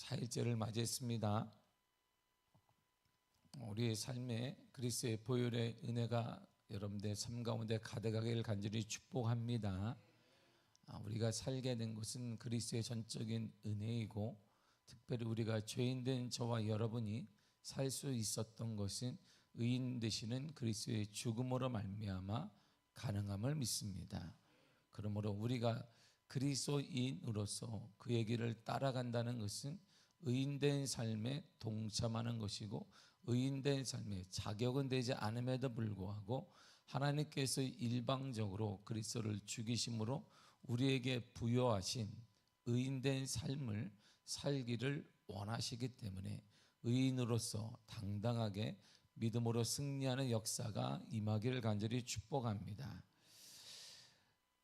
4일째를 맞이했습니다. 우리의 삶에 그리스도의 보혈의 은혜가 여러분들의 삶 가운데 가득하기를 간절히 축복합니다. 우리가 살게 된 것은 그리스도의 전적인 은혜이고, 특별히 우리가 죄인된 저와 여러분이 살 수 있었던 것은 의인 되시는 그리스도의 죽음으로 말미암아 가능함을 믿습니다. 그러므로 우리가 그리스도인으로서 그의 길을 따라간다는 것은 의인된 삶에 동참하는 것이고, 의인된 삶에 자격은 되지 않음에도 불구하고 하나님께서 일방적으로 그리스도를 죽이심으로 우리에게 부여하신 의인된 삶을 살기를 원하시기 때문에 의인으로서 당당하게 믿음으로 승리하는 역사가 임하기를 간절히 축복합니다.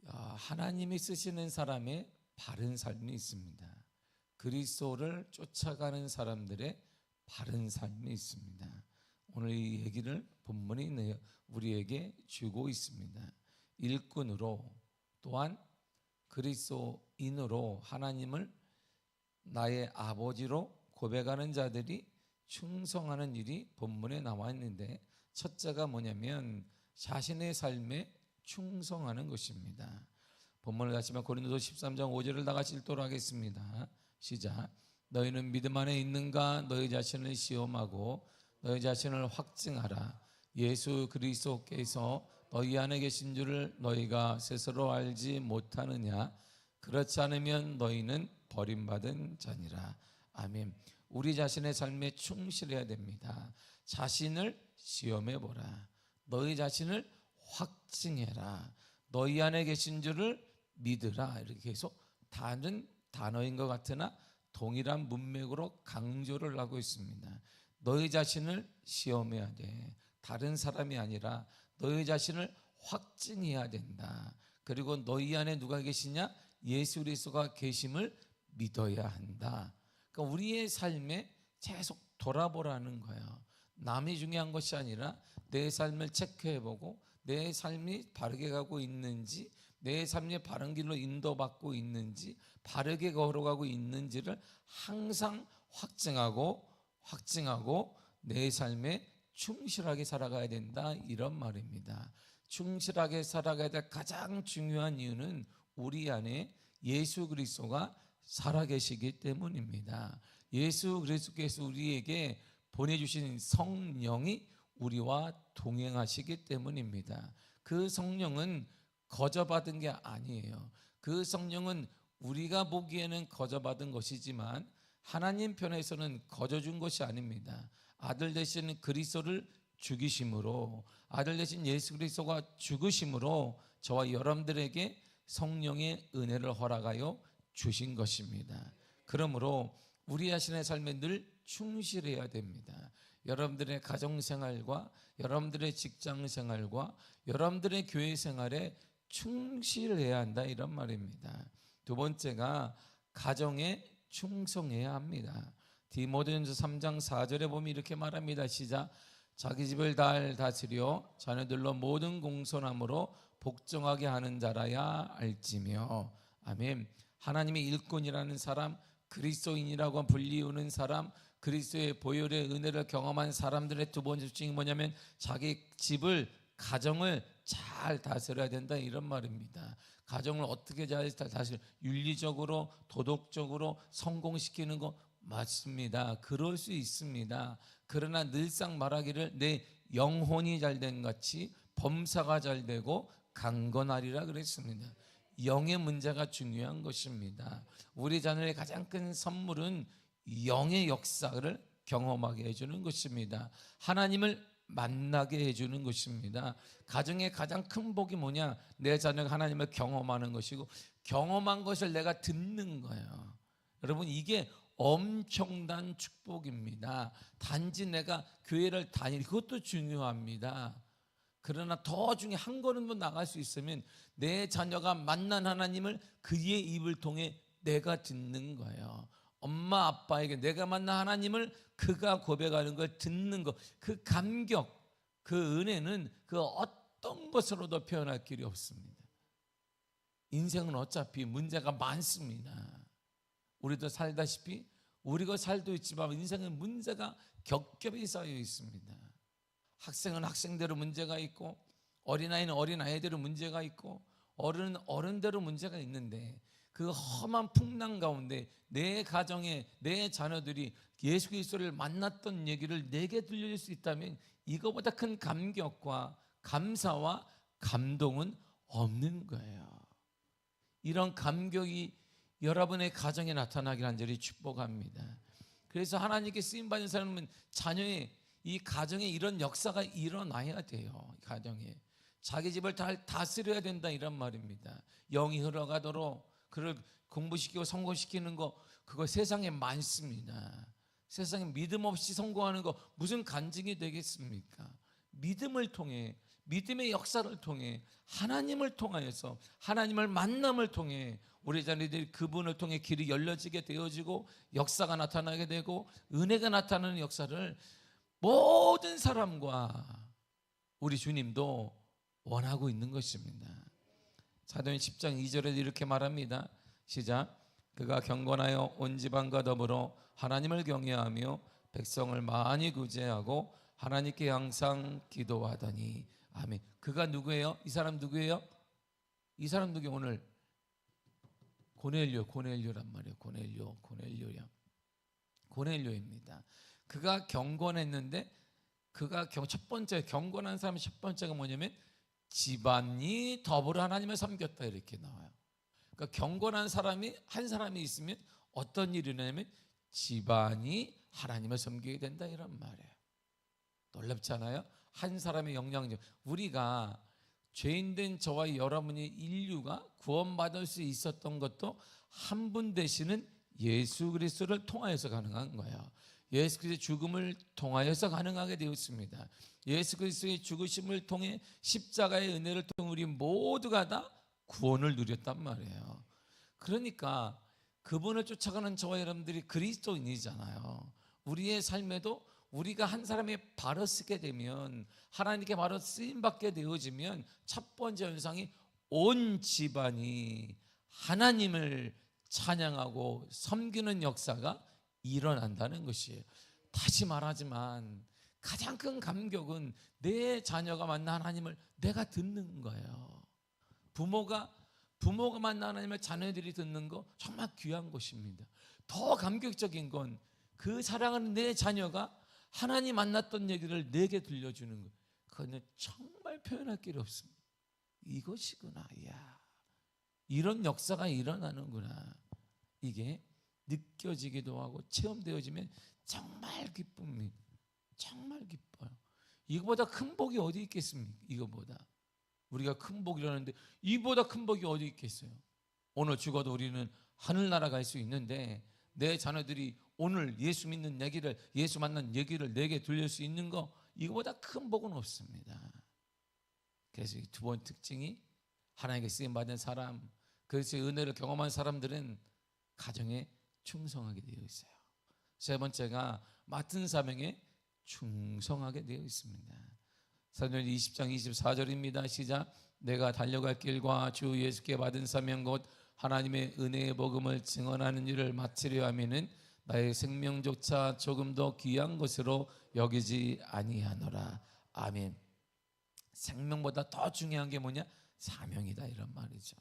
하나님이 쓰시는 사람의 바른 삶이 있습니다. 그리스도를 쫓아가는 사람들의 바른 삶이 있습니다. 오늘 이 얘기를 본문이 우리에게 주고 있습니다. 일꾼으로 또한 그리스도인으로 하나님을 나의 아버지로 고백하는 자들이 충성하는 일이 본문에 나와 있는데, 첫째가 뭐냐면 자신의 삶에 충성하는 것입니다. 본문을 다시면 고린도서 13장 5절을 다 같이 읽도록 하겠습니다. 시작. 너희는 믿음 안에 있는가? 너희 자신을 시험하고 너희 자신을 확증하라. 예수 그리스도께서 너희 안에 계신 줄을 너희가 스스로 알지 못하느냐? 그렇지 않으면 너희는 버림받은 자니라. 아멘. 우리 자신의 삶에 충실해야 됩니다. 자신을 시험해 보라. 너희 자신을 확증해라. 너희 안에 계신 줄을 믿으라. 이렇게 계속 다른 단어인 것 같으나 동일한 문맥으로 강조를 하고 있습니다. 너희 자신을 시험해야 돼. 다른 사람이 아니라 너희 자신을 확증해야 된다. 그리고 너희 안에 누가 계시냐? 예수 그리스도가 계심을 믿어야 한다. 그러니까 우리의 삶에 계속 돌아보라는 거예요. 남이 중요한 것이 아니라 내 삶을 체크해보고 내 삶이 바르게 가고 있는지, 내 삶이 바른 길로 인도받고 있는지, 바르게 걸어가고 있는지를 항상 확증하고 내 삶에 충실하게 살아가야 된다, 이런 말입니다. 충실하게 살아가야 될 가장 중요한 이유는 우리 안에 예수 그리스도가 살아계시기 때문입니다. 예수 그리스도께서 우리에게 보내주신 성령이 우리와 동행하시기 때문입니다. 그 성령은 거저받은 게 아니에요. 그 성령은 우리가 보기에는 거저받은 것이지만 하나님 편에서는 거저준 것이 아닙니다. 아들 되신 그리스도를 죽이심으로, 아들 되신 예수 그리스도가 죽으심으로 저와 여러분들에게 성령의 은혜를 허락하여 주신 것입니다. 그러므로 우리 자신의 삶에 늘 충실해야 됩니다. 여러분들의 가정생활과 여러분들의 직장생활과 여러분들의 교회생활에 충실해야 한다, 이런 말입니다. 두 번째가 가정에 충성해야 합니다. 디모데전서 3장 4절에 보면 이렇게 말합니다. 시작. 자기 집을 잘 다스려 자녀들로 모든 공손함으로 복종하게 하는 자라야 알지며. 아멘. 하나님의 일꾼이라는 사람, 그리스도인이라고 불리우는 사람, 그리스도의 보혈의 은혜를 경험한 사람들의 두 번째 특징이 뭐냐면 자기 집을, 가정을 잘 다스려야 된다, 이런 말입니다. 가정을 어떻게 잘 다스려? 윤리적으로, 도덕적으로 성공시키는 거 맞습니다. 그럴 수 있습니다. 그러나 늘상 말하기를 내 영혼이 잘된 같이 범사가 잘 되고 강건하리라 그랬습니다. 영의 문제가 중요한 것입니다. 우리 자녀의 가장 큰 선물은 영의 역사를 경험하게 해주는 것입니다. 하나님을 만나게 해주는 것입니다. 가정의 가장 큰 복이 뭐냐? 내 자녀가 하나님을 경험하는 것이고, 경험한 것을 내가 듣는 거예요. 여러분, 이게 엄청난 축복입니다. 단지 내가 교회를 그것도 중요합니다. 그러나 더 중요한 한 걸음 더 나갈 수 있으면 내 자녀가 만난 하나님을 그의 입을 통해 내가 듣는 거예요. 엄마 아빠에게 내가 만난 하나님을 그가 고백하는 걸 듣는 것, 그 감격, 그 은혜는 그 어떤 것으로도 표현할 길이 없습니다. 인생은 어차피 문제가 많습니다. 우리도 살다시피 우리가 살도 있지만 인생의 문제가 겹겹이 쌓여 있습니다. 학생은 학생대로 문제가 있고, 어린아이는 어린아이대로 문제가 있고, 어른은 어른대로 문제가 있는데, 그 험한 풍랑 가운데 내 가정에 내 자녀들이 예수 그리스도를 만났던 얘기를 내게 들려줄 수 있다면 이거보다 큰 감격과 감사와 감동은 없는 거예요. 이런 감격이 여러분의 가정에 나타나길 간절히 축복합니다. 그래서 하나님께 쓰임받는 사람은 자녀의 이 가정에 이런 역사가 일어나야 돼요. 가정에 자기 집을 잘 다스려야 된다, 이런 말입니다. 영이 흘러가도록 그를 공부시키고 성공시키는 거, 그거 세상에 많습니다. 세상에 믿음 없이 성공하는 거 무슨 간증이 되겠습니까? 믿음을 통해, 믿음의 역사를 통해, 하나님을 통하여서, 하나님을 만남을 통해 우리 자녀들이 그분을 통해 길이 열려지게 되어지고 역사가 나타나게 되고 은혜가 나타나는 역사를 모든 사람과 우리 주님도 원하고 있는 것입니다. 사도행 10장 2절에 이렇게 말합니다. 시작. 그가 경건하여 온 지방과 더불어 하나님을 경외하며 백성을 많이 구제하고 하나님께 항상 기도하더니. 아멘. 그가 누구예요? 이 사람 누구예요? 이 사람 누구예요? 오늘 고넬료란 말이에요. 고넬료입니다. 그가 경건했는데, 그가 첫 번째 경건한 사람의 첫 번째가 뭐냐면 집안이 더불어 하나님을 섬겼다, 이렇게 나와요. 그러니까 경건한 사람이 한 사람이 있으면 어떤 일이 일어나냐면 집안이 하나님을 섬기게 된다, 이런 말이에요. 놀랍잖아요. 한 사람의 영향력. 우리가 죄인된 저와 여러분이 인류가 구원받을 수 있었던 것도 한 분 되시는 예수 그리스도를 통하여서 가능한 거예요. 예수 그리스도의 죽음을 통하여서 가능하게 되었습니다. 예수 그리스도의 죽으심을 통해 십자가의 은혜를 통해 우리 모두가 다 구원을 누렸단 말이에요. 그러니까 그분을 쫓아가는 저와 여러분들이 그리스도인이잖아요. 우리의 삶에도 우리가 한 사람의 발을 쓰게 되면, 하나님께 발을 쓰임받게 되어지면 첫 번째 현상이 온 집안이 하나님을 찬양하고 섬기는 역사가 일어난다는 것이에요. 다시 말하지만 가장 큰 감격은 내 자녀가 만나 하나님을 내가 듣는 거예요. 부모가 만나 하나님을 자녀들이 듣는 거 정말 귀한 것입니다. 더 감격적인 건 그 사랑하는 내 자녀가 하나님 만났던 얘기를 내게 들려주는 거. 그거는 정말 표현할 길이 없습니다. 이것이구나. 이야, 이런 역사가 일어나는구나. 이게 느껴지기도 하고 체험되어지면 정말 기쁩니다. 정말 기뻐요. 이거보다 큰 복이 어디 있겠습니까? 이거보다 우리가 큰 복이라는데 이보다 큰 복이 어디 있겠어요? 오늘 죽어도 우리는 하늘나라 갈 수 있는데 내 자녀들이 오늘 예수 믿는 얘기를, 예수 만난 얘기를 내게 들릴 수 있는 거, 이거보다 큰 복은 없습니다. 그래서 이 두 번째 특징이 하나님께 쓰임받은 사람, 그리스도의 은혜를 경험한 사람들은 가정에 충성하게 되어 있어요. 세 번째가 맡은 사명에 충성하게 되어 있습니다. 사도행 20장 24절입니다. 시작. 내가 달려갈 길과 주 예수께 받은 사명 곧 하나님의 은혜의 복음을 증언하는 일을 마치려 하면은 나의 생명조차 조금 더 귀한 것으로 여기지 아니하노라. 아멘. 생명보다 더 중요한 게 뭐냐? 사명이다, 이런 말이죠.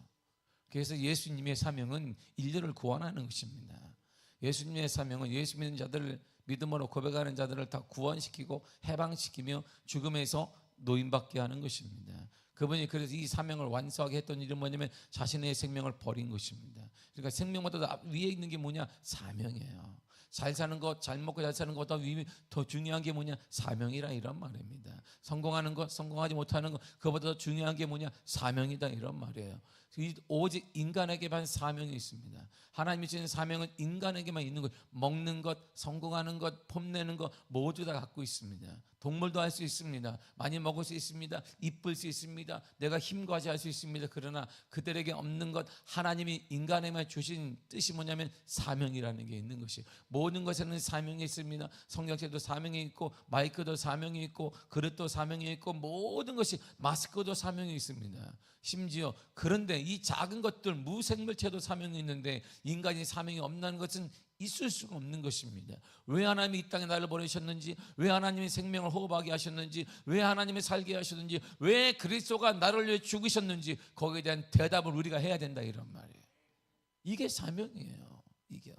그래서 예수님의 사명은 인류를 구원하는 것입니다. 예수님의 사명은 예수 믿는 자들을, 믿음으로 고백하는 자들을 다 구원시키고 해방시키며 죽음에서 노임받게 하는 것입니다. 그분이 그래서 이 사명을 완수하게 했던 일은 뭐냐면 자신의 생명을 버린 것입니다. 그러니까 생명보다 위에 있는 게 뭐냐? 사명이에요. 잘 사는 것, 잘 먹고 잘 사는 것보다 더 중요한 게 뭐냐? 사명이라, 이런 말입니다. 성공하는 것, 성공하지 못하는 것, 그것보다 더 중요한 게 뭐냐? 사명이다, 이런 말이에요. 오직 인간에게만 사명이 있습니다. 하나님이 주신 사명은 인간에게만 있는 것. 먹는 것, 성공하는 것, 폼내는 것 모두 다 갖고 있습니다. 동물도 할 수 있습니다. 많이 먹을 수 있습니다. 이쁠 수 있습니다. 내가 힘과시할 수 있습니다. 그러나 그들에게 없는 것, 하나님이 인간에게만 주신 뜻이 뭐냐면 사명이라는 게 있는 것이에요. 모든 것에는 사명이 있습니다. 성경책도 사명이 있고, 마이크도 사명이 있고, 그릇도 사명이 있고, 모든 것이, 마스크도 사명이 있습니다. 심지어 그런데 이 작은 것들, 무생물체도 사명이 있는데 인간이 사명이 없는 것은 있을 수가 없는 것입니다. 왜 하나님이 이 땅에 나를 보내셨는지, 왜 하나님이 생명을 호흡하게 하셨는지, 왜 하나님이 살게 하셨는지, 왜 그리스도가 나를 위해 죽으셨는지, 거기에 대한 대답을 우리가 해야 된다, 이런 말이에요. 이게 사명이에요. 이게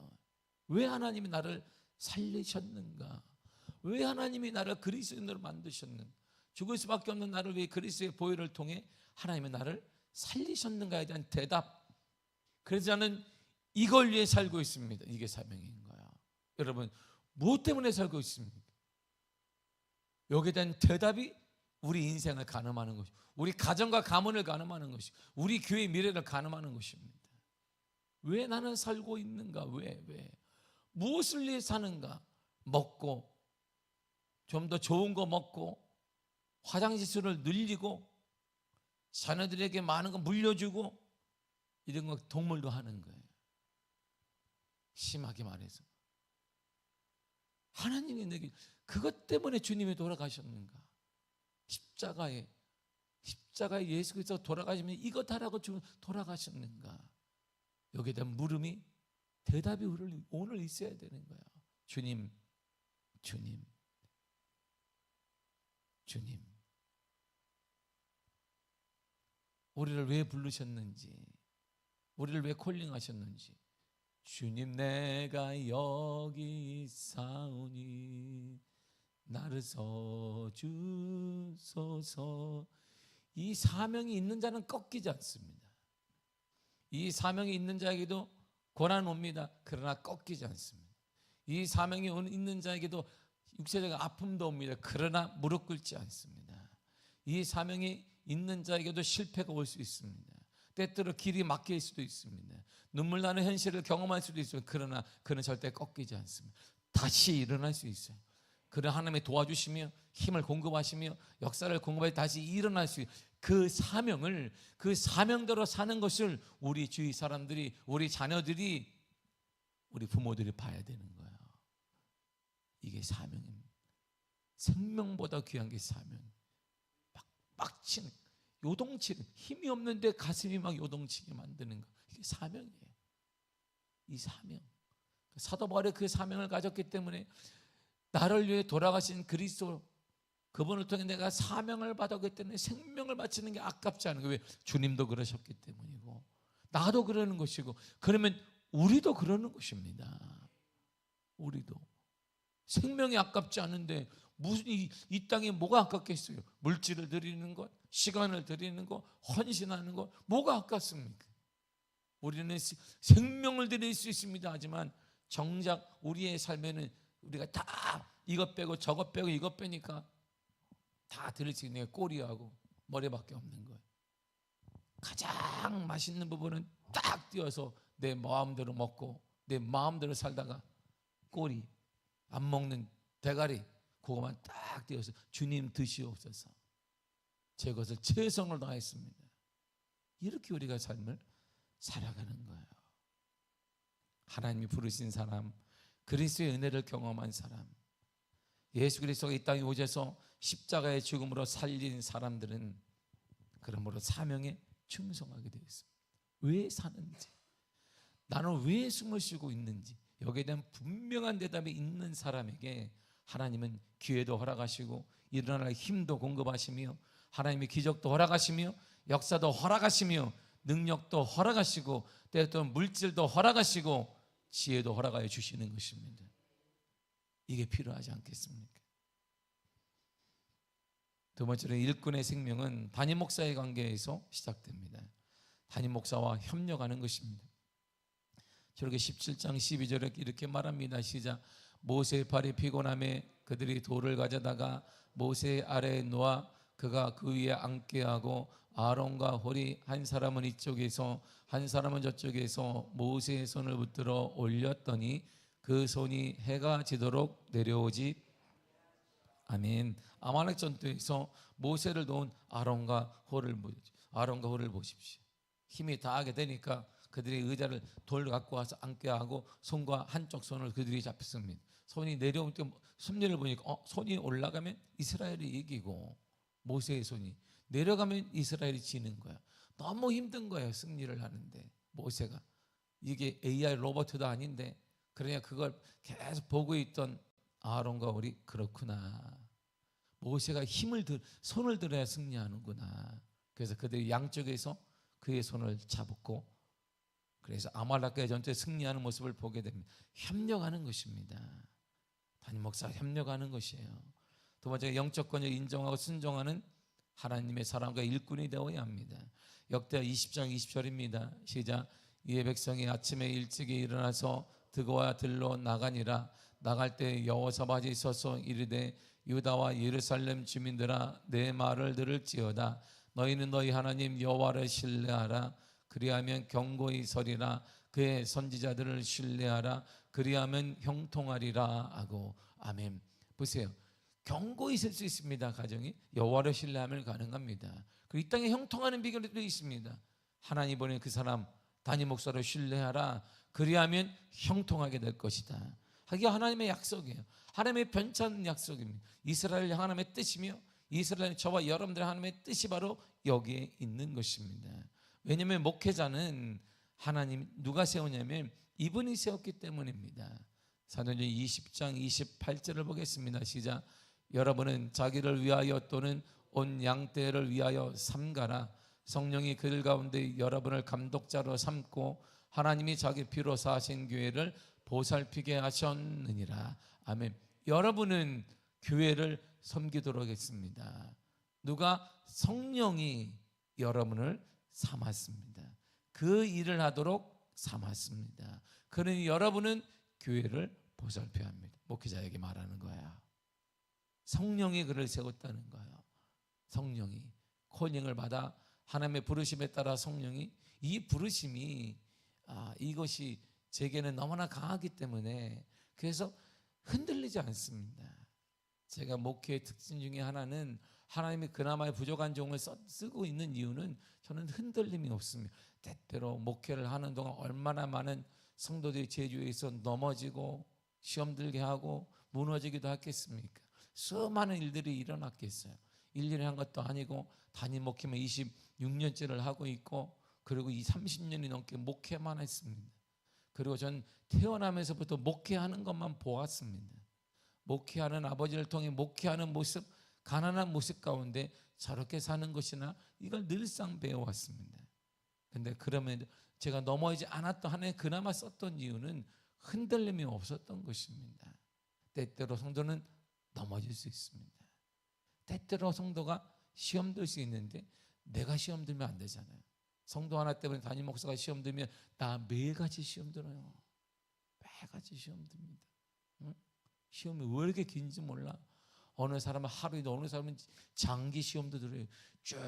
왜 하나님이 나를 살리셨는가, 왜 하나님이 나를 그리스도인으로 만드셨는가, 죽을 수밖에 없는 나를 위해 그리스도의 보혈을 통해 하나님이 나를 살리셨는가에 대한 대답. 그래서 저는 이걸 위해 살고 있습니다. 이게 사명인 거야. 여러분, 무엇 때문에 살고 있습니까? 여기에 대한 대답이 우리 인생을 가늠하는 것이, 우리 가정과 가문을 가늠하는 것이, 우리 교회의 미래를 가늠하는 것입니다. 왜 나는 살고 있는가? 왜? 무엇을 위해 사는가? 먹고, 좀 더 좋은 거 먹고, 화장실 수를 늘리고, 자녀들에게 많은 거 물려주고, 이런 거 동물도 하는 거예요. 심하게 말해서 하나님이 내게 그것 때문에 주님이 돌아가셨는가? 십자가에 예수 그리스도 돌아가시면 이것 하라고 돌아가셨는가? 여기에 대한 물음이, 대답이 오늘 있어야 되는 거야. 주님, 우리를 왜 부르셨는지, 우리를 왜 콜링하셨는지. 주님, 내가 여기 있사오니 나를 써주소서. 이 사명이 있는 자는 꺾이지 않습니다. 이 사명이 있는 자에게도 고난 옵니다. 그러나 꺾이지 않습니다. 이 사명이 있는 자에게도 육체적 아픔도 옵니다. 그러나 무릎 꿇지 않습니다. 이 사명이 있는 자에게도 실패가 올 수 있습니다. 때때로 길이 막힐 수도 있습니다. 눈물 나는 현실을 경험할 수도 있어요. 그러나 그는 절대 꺾이지 않습니다. 다시 일어날 수 있어요. 그는 하나님이 도와주시며 힘을 공급하시며 역사를 공급해 다시 일어날 수 있어요. 그 사명대로 사는 것을 우리 주위 사람들이, 우리 자녀들이, 우리 부모들이 봐야 되는 거예요. 이게 사명입니다. 생명보다 귀한 게 사명. 빡치는, 요동치는, 힘이 없는데 가슴이 막 요동치게 만드는 거, 이게 사명이에요. 이 사명, 사도 바울이 그 사명을 가졌기 때문에 나를 위해 돌아가신 그리스도, 그분을 통해 내가 사명을 받았기 때문에 생명을 바치는 게 아깝지 않은 거예요. 왜? 주님도 그러셨기 때문이고 나도 그러는 것이고, 그러면 우리도 그러는 것입니다. 우리도 생명이 아깝지 않은데 무슨 이 땅에 뭐가 아깝겠어요? 물질을 드리는 것, 시간을 드리는 것, 헌신하는 것, 뭐가 아깝습니까? 우리는 생명을 드릴 수 있습니다. 하지만 정작 우리의 삶에는 우리가 다 이것 빼고 저것 빼고 이것 빼니까 다 드릴 수 있는 게 꼬리하고 머리밖에 없는 거예요. 가장 맛있는 부분은 딱 띄어서 내 마음대로 먹고 내 마음대로 살다가 꼬리, 안 먹는 대가리, 그것만 딱 띄어서 주님 드시옵소서, 제 것을 최선을 다했습니다. 이렇게 우리가 삶을 살아가는 거예요. 하나님이 부르신 사람, 그리스도의 은혜를 경험한 사람, 예수 그리스도가 이 땅에 오셔서 십자가의 죽음으로 살린 사람들은 그러므로 사명에 충성하게 되어 있습니다. 왜 사는지, 나는 왜 숨을 쉬고 있는지, 여기에 대한 분명한 대답이 있는 사람에게 하나님은 기회도 허락하시고 일어날 힘도 공급하시며 하나님의 기적도 허락하시며 역사도 허락하시며 능력도 허락하시고 때로는 물질도 허락하시고 지혜도 허락하여 주시는 것입니다. 이게 필요하지 않겠습니까? 두 번째로 일꾼의 생명은 담임 목사의 관계에서 시작됩니다. 담임 목사와 협력하는 것입니다. 저렇게 17장 12절에 이렇게 말합니다. 시작. 모세의 팔이 피곤함에 그들이 돌을 가져다가 모세 아래에 놓아 그가 그 위에 앉게 하고 아론과 홀이 한 사람은 이쪽에서 한 사람은 저쪽에서 모세의 손을 붙들어 올렸더니 그 손이 해가 지도록 내려오지. 아멘. 아말렉 전투에서 모세를 놓은 아론과 홀을 보십시오. 힘이 다하게 되니까 그들이 의자를 돌 갖고 와서 앉게 하고 손과 한쪽 손을 그들이 잡혔습니다. 손이 내려올 때 섭리를 보니까 손이 올라가면 이스라엘이 이기고 모세의 손이 내려가면 이스라엘이 지는 거야. 너무 힘든 거예요, 승리를 하는데. 모세가 이게 AI 로봇도 아닌데 그러냐 그걸 계속 보고 있던 아론과 홀이 그렇구나. 모세가 손을 들어야 승리하는구나. 그래서 그들이 양쪽에서 그의 손을 잡았고, 그래서 아말렉과의 전투에 승리하는 모습을 보게 됩니다. 협력하는 것입니다. 담임 목사가 협력하는 것이에요. 두 번째, 영적 권위를 인정하고 순종하는 하나님의 사람과 일꾼이 되어야 합니다. 역대하 20장 20절입니다. 시작. 이에 백성이 아침에 일찍이 일어나서 드고와 들로 나가니라. 나갈 때 여호사밧이 서서 이르되 유다와 예루살렘 주민들아 내 말을 들을지어다. 너희는 너희 하나님 여호와를 신뢰하라. 그리하면 경고히 서리라. 그의 선지자들을 신뢰하라. 그리하면 형통하리라 하고. 아멘. 보세요. 경고히 설 수 있습니다. 가정이 여호와를 신뢰하면 가능합니다. 그리고 이 땅에 형통하는 비결도 있습니다. 하나님 보낸 그 사람 담임 목사를 신뢰하라. 그리하면 형통하게 될 것이다. 이게 하나님의 약속이에요. 하나님의 변찬 약속입니다. 이스라엘 하나님의 뜻이며 이스라엘 저와 여러분들의 하나님의 뜻이 바로 여기에 있는 것입니다. 왜냐하면 목회자는 하나님 누가 세우냐면 이분이 세웠기 때문입니다. 사도행전 20장 28절을 보겠습니다. 시작. 여러분은 자기를 위하여 또는 온 양떼를 위하여 삼가라. 성령이 그들 가운데 여러분을 감독자로 삼고 하나님이 자기 피로 사신 교회를 보살피게 하셨느니라. 아멘. 여러분은 교회를 섬기도록 했습니다. 누가? 성령이 여러분을 삼았습니다. 그 일을 하도록 삼았습니다. 그러니 여러분은 교회를 보살펴야 합니다. 목회자에게 말하는 거야. 성령이 그를 세웠다는 거예요. 성령이 콜링을 받아 하나님의 부르심에 따라 성령이 이 부르심이 이것이 제게는 너무나 강하기 때문에 그래서 흔들리지 않습니다. 제가 목회의 특징 중에 하나는 하나님이 그나마 부족한 종을 쓰고 있는 이유는 저는 흔들림이 없습니다. 때때로 목회를 하는 동안 얼마나 많은 성도들이 제 주위에서 넘어지고 시험 들게 하고 무너지기도 하겠습니까? 수많은 일들이 일어났겠어요. 1년에 한 것도 아니고 담임 목회만 26년째를 하고 있고 그리고 이 30년이 넘게 목회만 했습니다. 그리고 전 태어나면서부터 목회하는 것만 보았습니다. 목회하는 아버지를 통해 목회하는 모습, 가난한 모습 가운데 저렇게 사는 것이나 이걸 늘상 배워왔습니다. 근데 그러면 제가 넘어지지 않았던 하나님 그나마 썼던 이유는 흔들림이 없었던 것입니다. 때때로 성도는 넘어질 수 있습니다. 때때로 성도가 시험 들 수 있는데 내가 시험 들면 안 되잖아요. 성도 하나 때문에 담임 목사가 시험 들면 나 매일같이 시험 들어요. 매일같이 시험 듭니다. 응? 시험이 왜 이렇게 긴지 몰라. 어느 사람은 하루에도 어느 사람은 장기 시험도 들어요. 쭉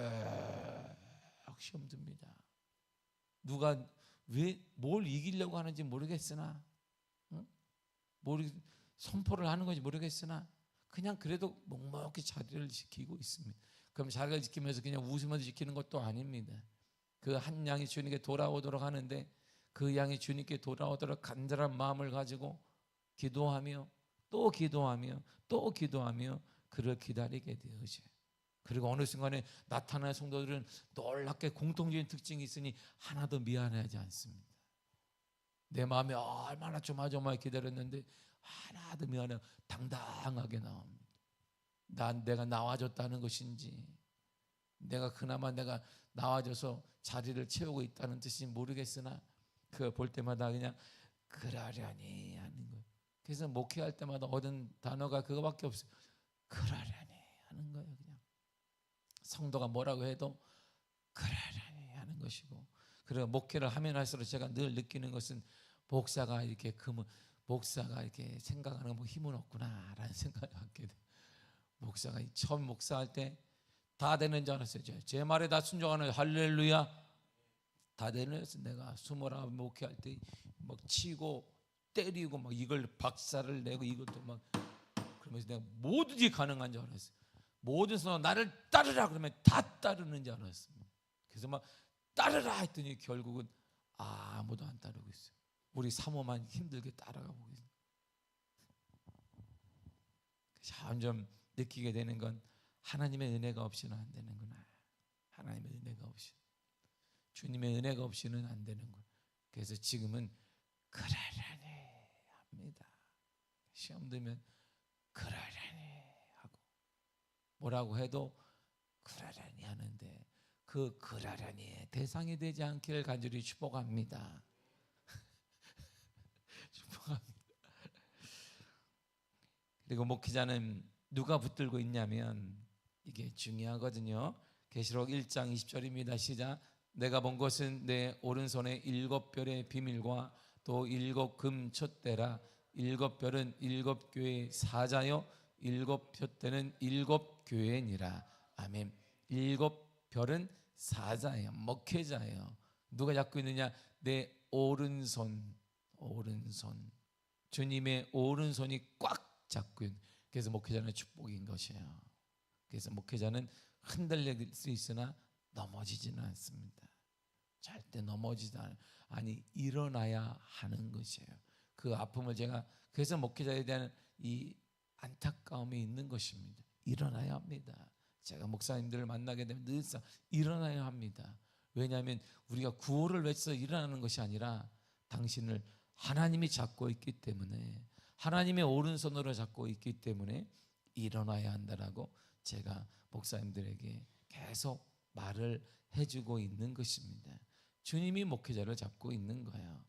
시험 듭니다. 누가 왜 뭘 이기려고 하는지 모르겠으나 뭘 선포를 하는 건지 모르겠으나 그냥 그래도 묵묵히 자리를 지키고 있습니다. 그럼 자리를 지키면서 그냥 웃으면서 지키는 것도 아닙니다. 그 한 양이 주님께 돌아오도록 하는데 그 양이 주님께 돌아오도록 간절한 마음을 가지고 기도하며 또 기도하며 또 기도하며 그를 기다리게 되어져요. 그리고 어느 순간에 나타나는 성도들은 놀랍게 공통적인 특징이 있으니 하나도 미안해하지 않습니다. 내 마음에 얼마나 조마조마하게 기다렸는데 하나도 미안해 당당하게 나옵니다. 내가 나와줬다는 것인지 내가 그나마 내가 나와줘서 자리를 채우고 있다는 뜻인지 모르겠으나 그걸 볼 때마다 그냥 그러려니 하는 거예요. 그래서 목회할 때마다 얻은 단어가 그거밖에 없어요. 그러려니 하는 거예요. 그냥 성도가 뭐라고 해도 그러려니 하는 것이고, 그리고 목회를 하면 할수록 제가 늘 느끼는 것은 목사가 이렇게 생각하는 뭐 힘은 없구나라는 생각을 갖게 돼요. 목사가 처음 목사할 때 다 되는 줄 알았어요. 제 말에 다 순종하는 할렐루야 다 되는 줄 내가 29 목회할 때 막 치고 때리고 막 이걸 박살을 내고 이것도 막 그러면서 내가 뭐든지 가능한 줄 알았어요. 모든 사람 나를 따르라 그러면 다 따르는 줄 알았습니다. 그래서 막 따르라 했더니 결국은 아무도 안 따르고 있어요. 우리 사모만 힘들게 따라가고 있어요. 점점 느끼게 되는 건 하나님의 은혜가 없이는 안 되는구나. 하나님의 은혜가 없이, 주님의 은혜가 없이는 안 되는구나. 그래서 지금은 그러려니 합니다. 시험 들면 그러려니 하고 뭐라고 해도 그러려니 하는데 그 그러려니의 대상이 되지 않기를 간절히 축복합니다. 축복합니다. 그리고 목회자는 누가 붙들고 있냐면 이게 중요하거든요. 계시록 1장 20절입니다. 시작. 내가 본 것은 내 오른손에 7별의 비밀과 또 7금 촛대라. 7별은 7교회의 사자요 7촛대는 7교회니라. 아멘. 7별은 사자예요. 목회자예요. 누가 잡고 있느냐? 내 오른손. 주님의 오른손이 꽉 잡고 있는. 그래서 목회자는 축복인 것이에요. 그래서 목회자는 흔들릴 수 있으나 넘어지지는 않습니다. 절대 넘어지지 않아요. 아니 일어나야 하는 것이에요. 그 아픔을 제가 그래서 목회자에 대한 이 안타까움이 있는 것입니다. 일어나야 합니다. 제가 목사님들을 만나게 되면 늘상 일어나야 합니다. 왜냐하면 우리가 구호를 외쳐 일어나는 것이 아니라 당신을 하나님이 잡고 있기 때문에 하나님의 오른손으로 잡고 있기 때문에 일어나야 한다라고 제가 목사님들에게 계속 말을 해주고 있는 것입니다. 주님이 목회자를 잡고 있는 거예요.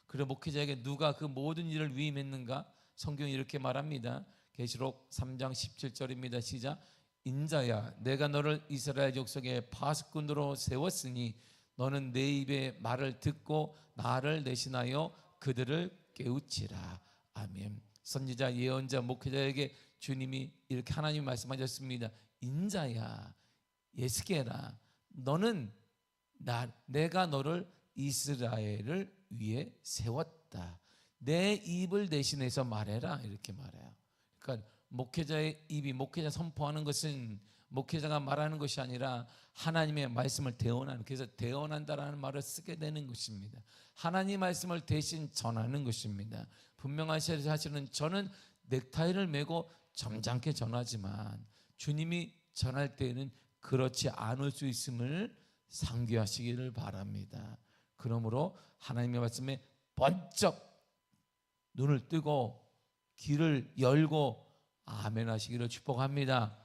그리고 목회자에게 누가 그 모든 일을 위임했는가? 성경이 이렇게 말합니다. 계시록 3장 17절입니다. 시작. 인자야 내가 너를 이스라엘 족속의 파수꾼으로 세웠으니 너는 내 입의 말을 듣고 나를 대신하여 그들을 깨우치라. 아멘. 선지자, 예언자, 목회자에게 주님이 이렇게 하나님이 말씀하셨습니다. 인자야 예스게라 너는 내가 너를 이스라엘을 위해 세웠다. 내 입을 대신해서 말해라 이렇게 말해요. 그러니까 목회자의 입이 목회자 선포하는 것은 목회자가 말하는 것이 아니라 하나님의 말씀을 대언하는, 그래서 대언한다라는 말을 쓰게 되는 것입니다. 하나님 말씀을 대신 전하는 것입니다. 분명한 사실은 저는 넥타이를 메고 점잖게 전하지만 주님이 전할 때에는 그렇지 않을 수 있음을 상기하시기를 바랍니다. 그러므로 하나님의 말씀에 번쩍 눈을 뜨고 귀를 열고 아멘 하시기를 축복합니다.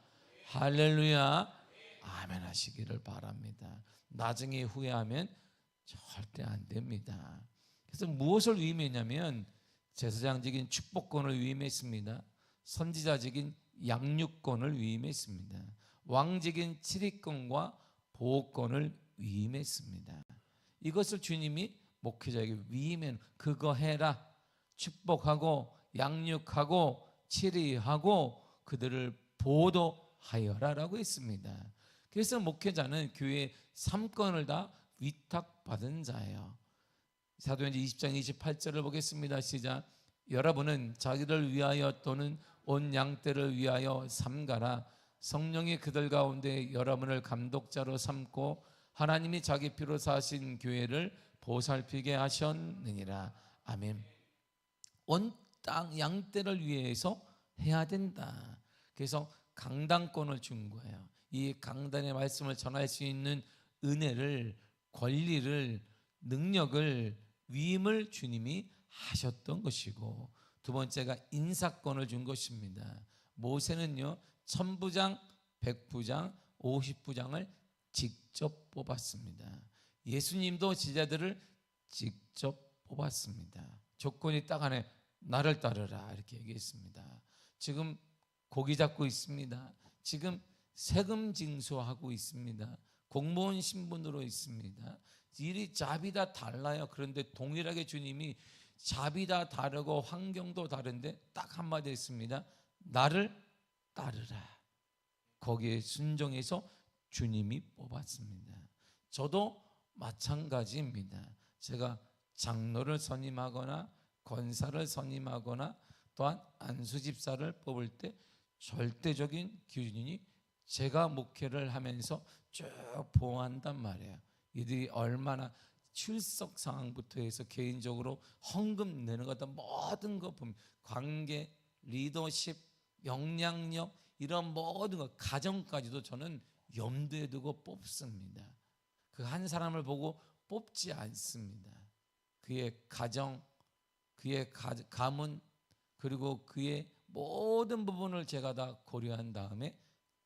할렐루야. 아멘 하시기를 바랍니다. 나중에 후회하면 절대 안 됩니다. 그래서 무엇을 위임했냐면 제사장적인 축복권을 위임했습니다. 선지자적인 양육권을 위임했습니다. 왕적인 치리권과 보호권을 위임했습니다. 이것을 주님이 목회자에게 위임해 그거 해라. 축복하고 양육하고 치리하고 그들을 보도하여라라고 했습니다. 그래서 목회자는 교회의 3권을 다 위탁받은 자예요. 사도행전 20장 28절을 보겠습니다. 시작. 여러분은 자기를 위하여 또는 온 양떼를 위하여 삼가라. 성령이 그들 가운데 여러분을 감독자로 삼고 하나님이 자기 피로 사신 교회를 보살피게 하셨느니라. 아멘. 온 땅 양떼를 위해서 해야 된다. 그래서 강단권을 준 거예요. 이 강단의 말씀을 전할 수 있는 은혜를, 권리를, 능력을, 위임을 주님이 하셨던 것이고, 두 번째가 인사권을 준 것입니다. 모세는요 1000부장, 100부장, 50부장을 직접 뽑았습니다. 예수님도 제자들을 직접 뽑았습니다. 조건이 딱 하나, 나를 따르라 이렇게 얘기했습니다. 지금 고기 잡고 있습니다. 지금 세금 징수하고 있습니다. 공무원 신분으로 있습니다. 일이 잡이 다 달라요. 그런데 동일하게 주님이 잡이 다 다르고 환경도 다른데 딱 한마디 했습니다. 나를 따르라. 거기에 순종해서 주님이 뽑았습니다. 저도 마찬가지입니다. 제가 장로를 선임하거나 권사를 선임하거나 또한 안수집사를 뽑을 때 절대적인 기준이 제가 목회를 하면서 쭉 보호한단 말이에요. 이들이 얼마나 출석 상황부터 해서 개인적으로 헌금 내는 것도 모든 것 보면 관계, 리더십, 영향력 이런 모든 것, 가정까지도 저는 염두에 두고 뽑습니다. 그 한 사람을 보고 뽑지 않습니다. 그의 가정, 그의 가문, 그리고 그의 모든 부분을 제가 다 고려한 다음에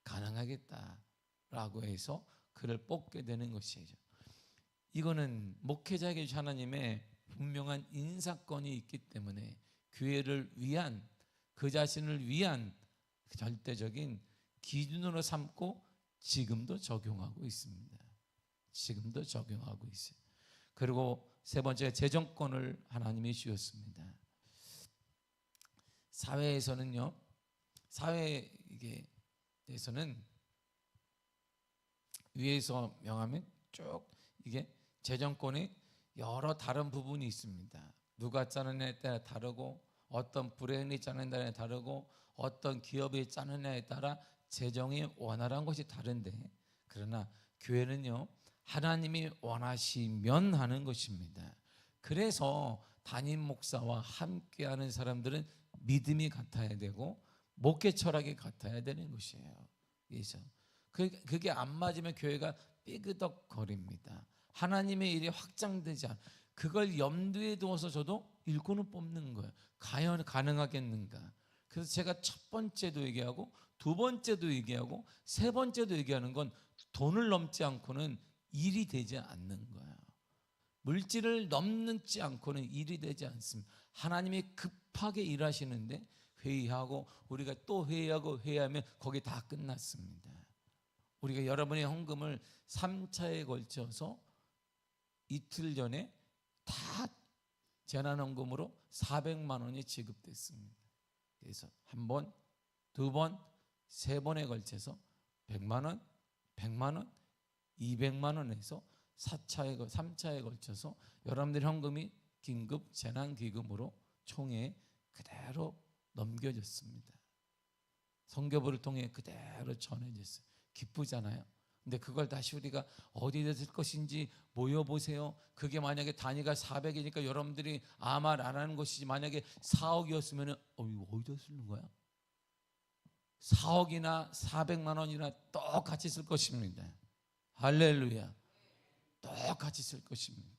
가능하겠다라고 해서 그를 뽑게 되는 것이죠. 이거는 목회자에게 하나님의 분명한 인사권이 있기 때문에 교회를 위한, 그 자신을 위한 절대적인 기준으로 삼고 지금도 적용하고 있습니다. 지금도 적용하고 있어요. 그리고 세 번째, 재정권을 하나님이 주셨습니다. 사회에서는요, 사회에서는 위에서 명하면 쭉 이게 재정권이 여러 다른 부분이 있습니다. 누가 짜느냐에 따라 다르고, 어떤 브레인이 짜느냐에 다르고, 어떤 기업이 짜느냐에 따라 재정이 원활한 것이 다른데, 그러나 교회는요, 하나님이 원하시면 하는 것입니다. 그래서 담임 목사와 함께하는 사람들은 믿음이 같아야 되고 목회 철학이 같아야 되는 것이에요. 그래서 그게 안 맞으면 교회가 삐그덕거립니다. 하나님의 일이 확장되지 않아. 그걸 염두에 두어서 저도 일꾼을 뽑는 거예요. 과연 가능하겠는가? 그래서 제가 첫 번째도 얘기하고 두 번째도 얘기하고 세 번째도 얘기하는 건 돈을 넘지 않고는 일이 되지 않는 거예요. 물질을 넘지 않고는 일이 되지 않습니다. 하나님이 급하게 일하시는데 회의하고 우리가 또 회의하면 거기 다 끝났습니다. 우리가 여러분의 헌금을 3차에 걸쳐서 이틀 전에 다 재난헌금으로 400만 원이 지급됐습니다. 그래서 한 번, 두 번, 세 번에 걸쳐서 100만 원, 100만 원, 200만 원에서 3차에 걸쳐서 여러분들 헌금이 긴급 재난기금으로 총회 그대로 넘겨졌습니다. 선교부를 통해 그대로 전해졌어요. 기쁘잖아요. 근데 그걸 다시 우리가 어디에 쓸 것인지 모여보세요. 그게 만약에 단위가 400이니까 여러분들이 아무 말 안 하는 것이지, 만약에 4억이었으면 이거 어디다 쓰는 거야? 4억이나 400만 원이나 똑같이 쓸 것입니다. 할렐루야. 똑같이 쓸 것입니다.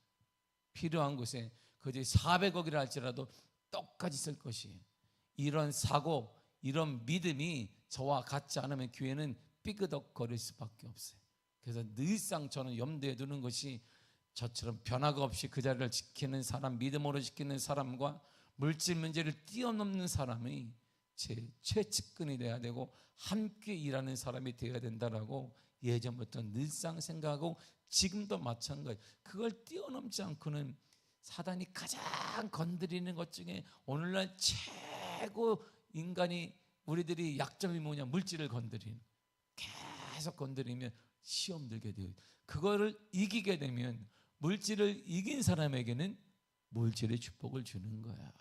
필요한 곳에 그저 400억이라 할지라도 똑같이 쓸 것이에요. 이런 사고, 이런 믿음이 저와 같지 않으면 교회는 삐그덕거릴 수밖에 없어요. 그래서 늘상 저는 염두에 두는 것이 저처럼 변화가 없이 그 자리를 지키는 사람, 믿음으로 지키는 사람과 물질 문제를 뛰어넘는 사람이 제 최측근이 돼야 되고 함께 일하는 사람이 되어야 된다라고 예전부터 늘상 생각하고 지금도 마찬가지. 그걸 뛰어넘지 않고는 사단이 가장 건드리는 것 중에 오늘날 최고 인간이 우리들이 약점이 뭐냐? 물질을 건드리는. 계속 건드리면 시험 들게 돼요. 그거를 이기게 되면 물질을 이긴 사람에게는 물질의 축복을 주는 거야.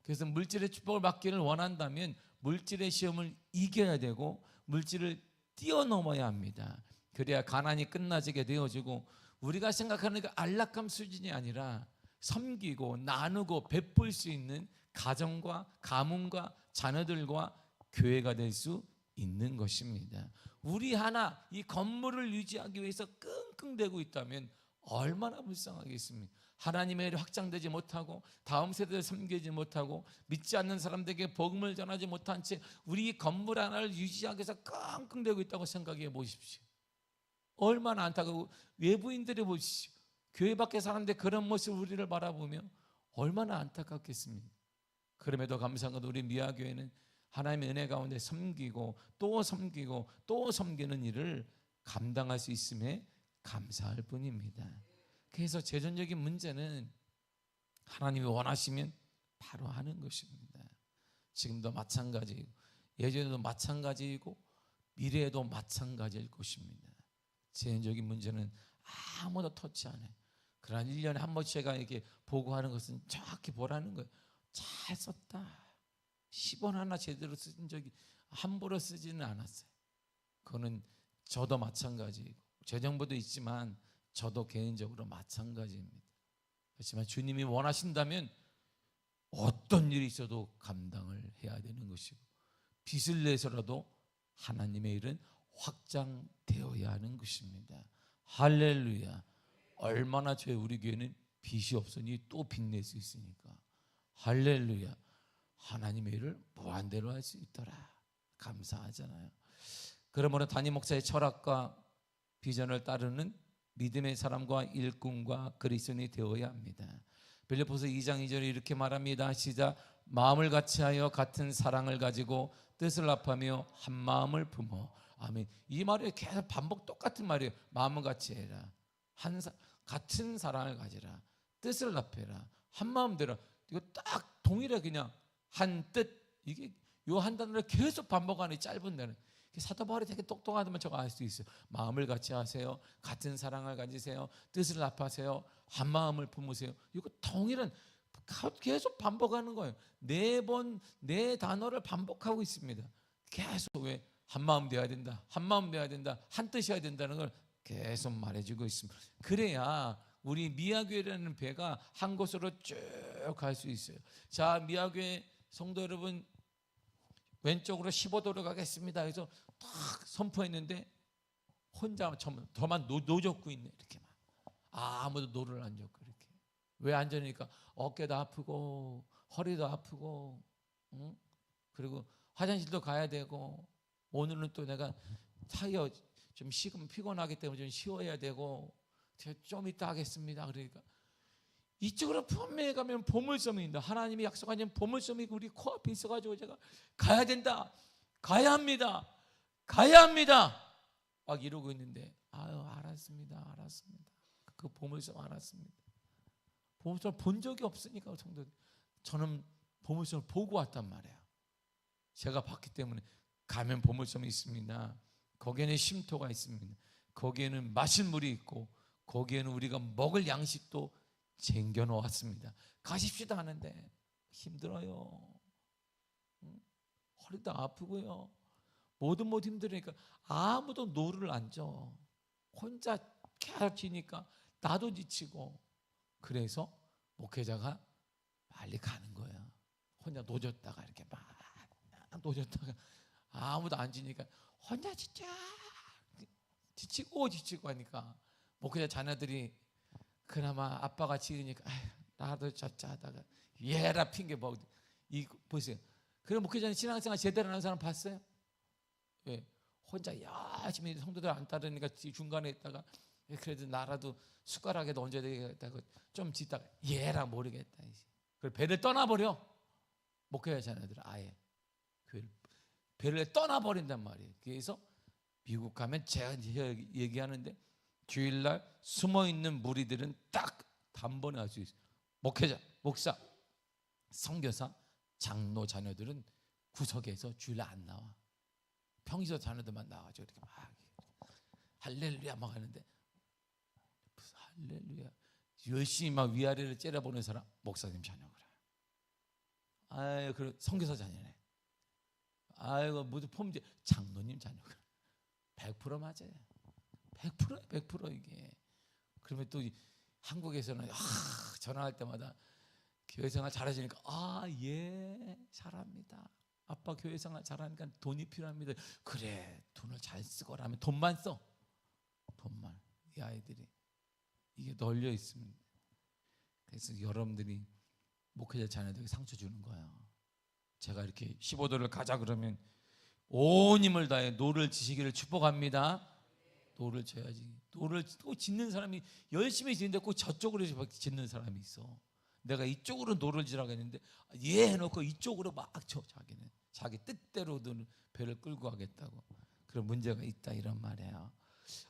그래서 물질의 축복을 받기를 원한다면 물질의 시험을 이겨야 되고 물질을 뛰어넘어야 합니다. 그래야 가난이 끝나지게 되어지고 우리가 생각하는 그 안락함 수준이 아니라 섬기고 나누고 베풀 수 있는 가정과 가문과 자녀들과 교회가 될 수 있는 것입니다. 우리 하나 이 건물을 유지하기 위해서 끙끙대고 있다면 얼마나 불쌍하겠습니까? 하나님의 일이 확장되지 못하고 다음 세대를 섬기지 못하고 믿지 않는 사람들에게 복음을 전하지 못한 채 우리 건물 하나를 유지하기 위해서 끙끙대고 있다고 생각해 보십시오. 얼마나 안타깝고, 외부인들이 보십시오. 교회 밖에 사는데 그런 모습 우리를 바라보며 얼마나 안타깝겠습니까? 그럼에도 감사한 건 우리 미아교회는 하나님의 은혜 가운데 섬기고 또 섬기고 또 섬기는 일을 감당할 수 있음에 감사할 뿐입니다. 그래서 재정적인 문제는 하나님이 원하시면 바로 하는 것입니다. 지금도 마찬가지이고 예전에도 마찬가지이고 미래에도 마찬가지일 것입니다. 재정적인 문제는 아무도 터치 안 해요. 그러나 1년에 한 번씩 제가 이렇게 보고하는 것은 정확히 보라는 거예요. 잘 썼다. 10원 하나 제대로 쓴 적이 함부로 쓰지는 않았어요. 그거는 저도 마찬가지이고 재정부도 있지만 저도 개인적으로 마찬가지입니다. 그렇지만 주님이 원하신다면 어떤 일이 있어도 감당을 해야 되는 것이고 빚을 내서라도 하나님의 일은 확장되어야 하는 것입니다. 할렐루야. 얼마나 우리 교회는 빚이 없으니 또 빚낼 수 있으니까. 할렐루야. 하나님의 일을 무한대로 할 수 있더라. 감사하잖아요. 그러므로 담임 목사의 철학과 비전을 따르는 믿음의 사람과 일꾼과 그리스도인이 되어야 합니다. 빌립보서 2장 2절에 이렇게 말합니다. 시작. 마음을 같이하여 같은 사랑을 가지고 뜻을 합하며 한 마음을 품어. 아멘. 이 말이 계속 반복, 똑같은 말이에요. 마음을 같이해라, 같은 사랑을 가지라, 뜻을 합해라, 한 마음대로. 이거 딱 동일해. 그냥 한 뜻. 이게 요 한 단어를 계속 반복하는 짧은 단어. 사도 바울이 되게 똑똑하다면 저거 알 수 있어요. 마음을 같이 하세요, 같은 사랑을 가지세요, 뜻을 합하세요, 한 마음을 품으세요. 이거 동일한, 계속 반복하는 거예요. 4번, 4단어를 반복하고 있습니다. 계속. 왜? 한 마음 되어야 된다, 한 마음 되어야 된다, 한 뜻이어야 된다는 걸 계속 말해주고 있습니다. 그래야 우리 미아교회라는 배가 한 곳으로 쭉 갈 수 있어요. 자, 미아교회 성도 여러분, 왼쪽으로 15도로 가겠습니다. 그래서 딱 선포했는데 혼자 저만 노젓고 있네. 이렇게 막 아무도 노를 안 젓고 이렇게. 왜 안 젓으니까 어깨도 아프고 허리도 아프고, 응? 그리고 화장실도 가야 되고, 오늘은 또 내가 타이어 좀 피곤하기 때문에 좀 쉬어야 되고, 좀 이따 하겠습니다. 그러니까 이쪽으로 분명히 가면 보물섬이 있다. 하나님이 약속하신 보물섬이 우리 코앞에 있어가지고 제가 가야 된다, 가야 합니다, 가야 합니다 막 이러고 있는데, 아유 알았습니다. 그 보물섬 알았습니다. 보물섬 본 적이 없으니까 성도들, 저는 보물섬을 보고 왔단 말이에요. 제가 봤기 때문에. 가면 보물섬이 있습니다. 거기에는 쉼터가 있습니다. 거기에는 마실 물이 있고, 거기에는 우리가 먹을 양식도 쟁겨 놓았습니다. 가십시다 하는데 힘들어요. 허리도 아프고요. 뭐든 힘들으니까 아무도 노를 안 줘. 혼자 계속 지니까 나도 지치고. 그래서 목회자가 빨리 가는 거예요. 혼자 노졌다가 이렇게 막 노졌다가 아무도 안 지니까 혼자 지치고 하니까 목회자 자녀들이 그나마 아빠가 지으니까 나도 젖자 하다가 얘라 핑계 뭐 보세요. 그럼 목회자는 신앙생활 제대로 하는 사람 봤어요? 왜? 혼자 열심히 성도들 안 따르니까 중간에 있다가 그래도 나라도 숟가락에도 얹어야 되겠다고 좀 짓다가 얘라 모르겠다. 그걸 배를 떠나버려. 목회자 자녀들은 아예 배를 떠나버린단 말이에요. 그래서 미국 가면 제가 얘기하는데 주일날 숨어있는 무리들은 딱 단번에 알 수 있어요. 목회자, 목사, 선교사, 장로 자녀들은 구석에서 주일날 안 나와. 평소 자녀들만 나와죠. 이렇게 막 할렐루야 막 하는데, 할렐루야 열심히 막 위아래를 째려보는 사람 목사님 자녀구나. 아유, 그 선교사 자녀네. 아이고 모두 폼제 장로님 자녀구나. 100% 맞아요. 100% 이게. 그러면 또 한국에서는 전화할 때마다 교회생활 잘하시니까 예 잘합니다. 아빠 교회생활 잘하니까 돈이 필요합니다. 그래 돈을 잘 쓰거라 하면 돈만 써. 돈만. 이 아이들이 이게 널려 있습니다. 그래서 여러분들이 목회자 자녀들에게 상처 주는 거예요. 제가 이렇게 15도를 가자 그러면 온 힘을 다해 노를 지시기를 축복합니다. 노를 쳐야지. 노를 또 짓는 사람이 열심히 짓는데 꼭 저쪽으로 짓는 사람이 있어. 내가 이쪽으로 노를 지라고 했는데 얘 해놓고 이쪽으로 막 쳐. 자기는 자기 뜻대로든 배를 끌고 가겠다고. 그런 문제가 있다 이런 말이에요.